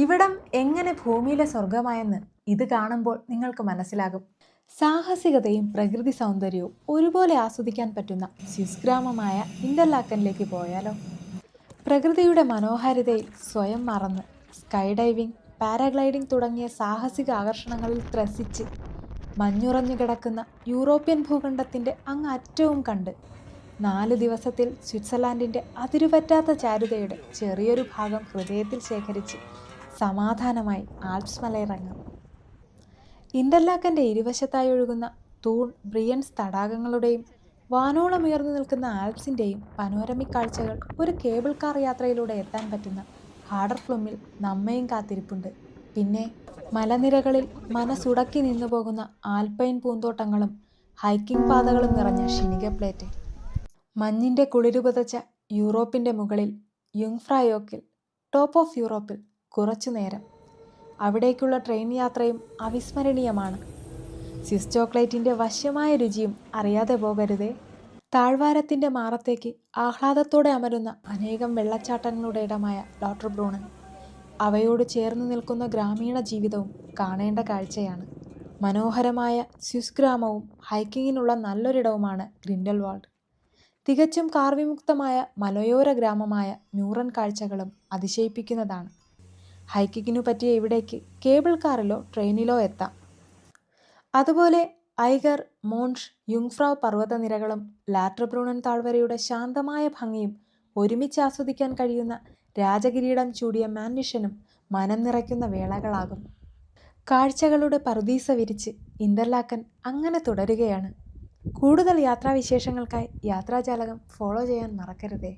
ഇവിടം എങ്ങനെ ഭൂമിയിലെ സ്വർഗമായെന്ന് ഇത് കാണുമ്പോൾ നിങ്ങൾക്ക് മനസ്സിലാകും. സാഹസികതയും പ്രകൃതി സൗന്ദര്യവും ഒരുപോലെ ആസ്വദിക്കാൻ പറ്റുന്ന സ്വിസ് ഗ്രാമമായ ഇന്റർലാക്കനിലേക്ക് പോയാലോ? പ്രകൃതിയുടെ മനോഹാരിതയിൽ സ്വയം മറന്ന് സ്കൈ ഡൈവിംഗ്, പാരാഗ്ലൈഡിംഗ് തുടങ്ങിയ സാഹസിക ആകർഷണങ്ങളിൽ ത്രസിച്ച് മഞ്ഞുറഞ്ഞു കിടക്കുന്ന യൂറോപ്യൻ ഭൂഖണ്ഡത്തിൻ്റെ അങ്ങ് അറ്റവും കണ്ട് 4 ദിവസത്തിൽ സ്വിറ്റ്സർലാൻഡിൻ്റെ അതിരുപറ്റാത്ത ചാരുതയുടെ ചെറിയൊരു ഭാഗം ഹൃദയത്തിൽ ശേഖരിച്ച് സമാധാനമായി ആൽപ്സ് മലയിറങ്ങാം. ഇന്റർലാക്കൻ്റെ ഇരുവശത്തായി ഒഴുകുന്ന തൂൺ ബ്രിയൻസ് തടാകങ്ങളുടെയും വാനോളം ഉയർന്നു നിൽക്കുന്ന ആൽപ്സിൻ്റെയും പനോരമിക് കാഴ്ചകൾ ഒരു കേബിൾ കാർ യാത്രയിലൂടെ എത്താൻ പറ്റുന്ന ഹാഡർഫ്ലുമിൽ നമ്മയും കാത്തിരിപ്പുണ്ട്. പിന്നെ മലനിരകളിൽ മനസ്സുടക്കി നിന്നു പോകുന്ന ആൽപൈൻ പൂന്തോട്ടങ്ങളും ഹൈക്കിംഗ് പാതകളും നിറഞ്ഞ ഷിനിഗ പ്ലേറ്റ്. മഞ്ഞിൻ്റെ കുളിരു പുതച്ച യൂറോപ്പിൻ്റെ മുകളിൽ യുങ്ഫ്രൗയോക്കിൽ, ടോപ്പ് ഓഫ് യൂറോപ്പിൽ കുറച്ചു നേരം. അവിടേക്കുള്ള ട്രെയിൻ യാത്രയും അവിസ്മരണീയമാണ്. സ്വിസ് ചോക്ലേറ്റിൻ്റെ വശ്യമായ രുചിയും അറിയാതെ പോകരുതേ. താഴ്വാരത്തിൻ്റെ മാറത്തേക്ക് ആഹ്ലാദത്തോടെ അമരുന്ന അനേകം വെള്ളച്ചാട്ടങ്ങളുടെ ഇടമായ ലോട്ടർബ്രൂണൻ, അവയോട് ചേർന്ന് നിൽക്കുന്ന ഗ്രാമീണ ജീവിതവും കാണേണ്ട കാഴ്ചയാണ്. മനോഹരമായ സ്വിസ് ഗ്രാമവും ഹൈക്കിങ്ങിനുള്ള നല്ലൊരിടവുമാണ് ഗ്രിൻഡൽവാൾഡ്. തികച്ചും കാർ വിമുക്തമായ മലയോര ഗ്രാമമായ മ്യൂറൻ കാഴ്ചകളും അതിശയിപ്പിക്കുന്നതാണ്. ഹൈക്കിങ്ങിനു പറ്റിയ ഇവിടേക്ക് കേബിൾ കാറിലോ ട്രെയിനിലോ എത്താം. അതുപോലെ ഐഗർ, മോൺഷ്, യുങ്ഫ്രൗ പർവ്വതനിരകളും ലാറ്റർബ്രൂണൻ താഴ്വരയുടെ ശാന്തമായ ഭംഗിയും ഒരുമിച്ച് ആസ്വദിക്കാൻ കഴിയുന്ന രാജകിരീടം ചൂടിയ മാൻവിഷനും മനം നിറയ്ക്കുന്ന വേളകളാകും. കാഴ്ചകളുടെ പറുദീസ വിരിച്ച് ഇന്റർലാക്കൻ അങ്ങനെ തുടരുകയാണ്. കൂടുതൽ യാത്രാവിശേഷങ്ങൾക്കായി യാത്രാജാലകം ഫോളോ ചെയ്യാൻ മറക്കരുതേ.